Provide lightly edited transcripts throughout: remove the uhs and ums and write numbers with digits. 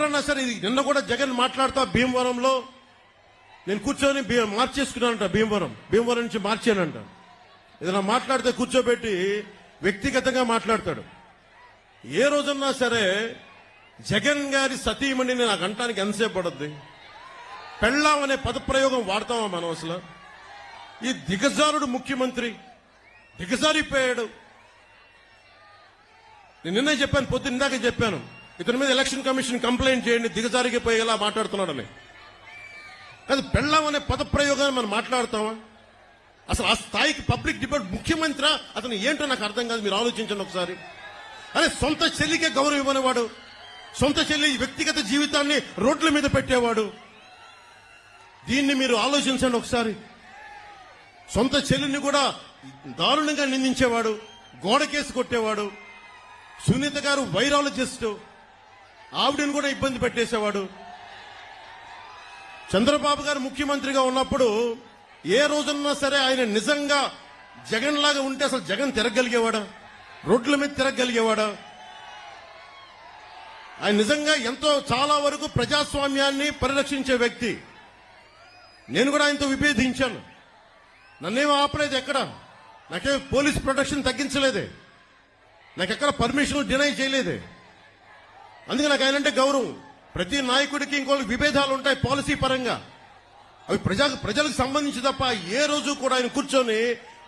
ఎవరన్నా సరే ఇది నిన్న కూడా జగన్ మాట్లాడుతా భీమవరంలో నేను కూర్చొని మార్చేసుకున్నానంట. భీమవరం నుంచి మార్చానంట. ఏదైనా మాట్లాడితే కూర్చోబెట్టి వ్యక్తిగతంగా మాట్లాడతాడు. ఏ రోజన్నా సరే జగన్ గారి సతీమణిని నాకు అంటానికి ఎంతసేపు పడుద్ది? పెళ్ళాం అనే పదప్రయోగం వాడతామా మనం అసలు? ఈ దిగజారుడు ముఖ్యమంత్రి దిగజారిపోయాడు. నేను నిన్నే చెప్పాను, పొద్దున్న ఇందాక చెప్పాను, ఇతని మీద ఎలక్షన్ కమిషన్ కంప్లైంట్ చేయండి, దిగజారిపోయేలా మాట్లాడుతున్నాడని. కాదు, పెళ్ళాం అనే పదప్రయోగాన్ని మనం మాట్లాడతామా? అసలు ఆ స్థాయికి పబ్లిక్ డిబేట్ ముఖ్యమంత్రి అతను ఏంటో నాకు అర్థం కాదు. మీరు ఆలోచించండి ఒకసారి. అరే, సొంత చెల్లికే గౌరవం ఇవ్వనివాడు, సొంత చెల్లి వ్యక్తిగత జీవితాన్ని రోడ్ల మీద పెట్టేవాడు. దీన్ని మీరు ఆలోచించండి ఒకసారి. సొంత చెల్లిని కూడా దారుణంగా నిందించేవాడు, గోడకేసి కొట్టేవాడు. సునీత గారు వైరాలజిస్ట్, ఆవిడని కూడా ఇబ్బంది పెట్టేసేవాడు. చంద్రబాబు గారు ముఖ్యమంత్రిగా ఉన్నప్పుడు ఏ రోజున్నా సరే ఆయన నిజంగా జగన్ లాగా ఉంటే అసలు జగన్ తిరగలిగేవాడా? రోడ్ల మీద తిరగలిగేవాడా? ఆయన నిజంగా ఎంతో చాలా వరకు ప్రజాస్వామ్యాన్ని పరిరక్షించే వ్యక్తి. నేను కూడా ఆయనతో విభేదించాను. నన్నేమో ఆపలేదు, ఎక్కడ నాకే పోలీస్ ప్రొటెక్షన్ తగ్గించలేదే, నాకెక్కడ పర్మిషన్ డినై చేయలేదే. అందుకే నాకు ఆయనంటే గౌరవం. ప్రతి నాయకుడికి ఇంకోళ్ళకి విభేదాలు ఉంటాయి పాలసీ పరంగా, అవి ప్రజలకు సంబంధించి తప్ప ఏ రోజు కూడా ఆయన కూర్చొని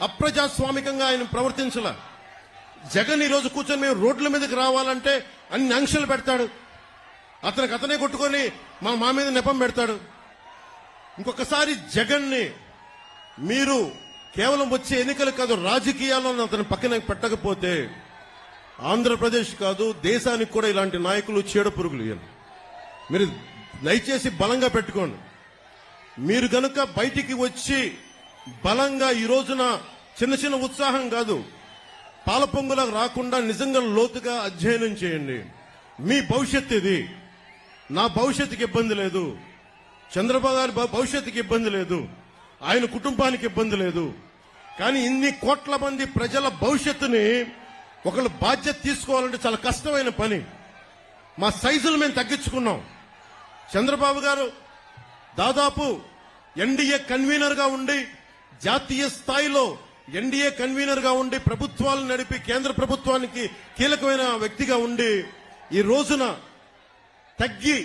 అప్రజాస్వామికంగా ఆయన ప్రవర్తించలా. జగన్ ఈ రోజు కూర్చొని మేము రోడ్ల మీదకి రావాలంటే అన్ని ఆంక్షలు పెడతాడు. అతనే కొట్టుకొని మా మీద నెపం పెడతాడు. ఇంకొకసారి జగన్ ని మీరు కేవలం వచ్చే ఎన్నికలు కాదు, రాజకీయాల్లో అతను పక్కన పెట్టకపోతే ఆంధ్రప్రదేశ్ కాదు దేశానికి కూడా ఇలాంటి నాయకులు చీడ పురుగులు. మీరు దయచేసి బలంగా పెట్టుకోండి. మీరు గనుక బయటికి వచ్చి బలంగా ఈ రోజున చిన్న చిన్న ఉత్సాహం కాదు, పాలపొంగులకు రాకుండా నిజంగా లోతుగా అధ్యయనం చేయండి. మీ భవిష్యత్తు ఇది. నా భవిష్యత్తుకి ఇబ్బంది లేదు, చంద్రబాబు గారి భవిష్యత్తుకి ఇబ్బంది లేదు, ఆయన కుటుంబానికి ఇబ్బంది లేదు. కానీ ఇన్ని కోట్ల మంది ప్రజల భవిష్యత్తుని ఒకళ్ళు బాధ్యత తీసుకోవాలంటే చాలా కష్టమైన పని. మా సైజులు మేము తగ్గించుకున్నాం. చంద్రబాబు గారు దాదాపు ఎన్డీఏ కన్వీనర్ గా ఉండి, జాతీయ స్థాయిలో ఎన్డీఏ కన్వీనర్ గా ఉండి ప్రభుత్వాలను నడిపి కేంద్ర ప్రభుత్వానికి కీలకమైన వ్యక్తిగా ఉండి ఈ రోజున తగ్గి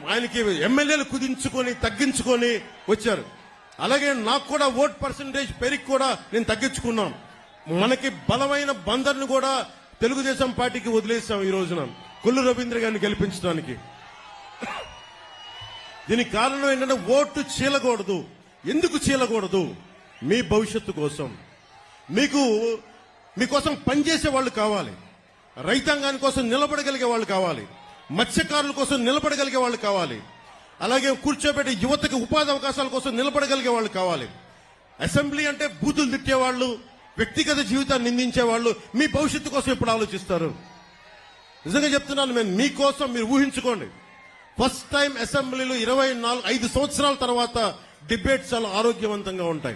ఆయనకి ఎమ్మెల్యేలు కుదించుకొని తగ్గించుకొని వచ్చారు. అలాగే నాకు కూడా ఓట్ పర్సంటేజ్ పెరిగి కూడా నేను తగ్గించుకున్నాం. మనకి బలమైన బందర్ను కూడా తెలుగుదేశం పార్టీకి వదిలేసాం ఈ రోజున కొల్లు రవీంద్ర గారిని గెలిపించడానికి. దీనికి కారణం ఏంటంటే ఓటు చీలకూడదు. ఎందుకు చీలకూడదు? మీ భవిష్యత్తు కోసం, మీకోసం పనిచేసే వాళ్ళు కావాలి, రైతాంగాని కోసం నిలబడగలిగే వాళ్ళు కావాలి, మత్స్యకారుల కోసం నిలబడగలిగే వాళ్ళు కావాలి, అలాగే కూర్చోబెట్టి యువతకి ఉపాధి అవకాశాల కోసం నిలబడగలిగే వాళ్ళు కావాలి. అసెంబ్లీ అంటే బూతులు తిట్టేవాళ్ళు, వ్యక్తిగత జీవితాన్ని నిందించేవాళ్ళు మీ భవిష్యత్తు కోసం ఎప్పుడు ఆలోచిస్తారు? నిజంగా చెప్తున్నాను, నేను మీకోసం మీరు ఊహించుకోండి. ఫస్ట్ టైం అసెంబ్లీలో 5 సంవత్సరాల తర్వాత డిబేట్స్ చాలా ఆరోగ్యవంతంగా ఉంటాయి.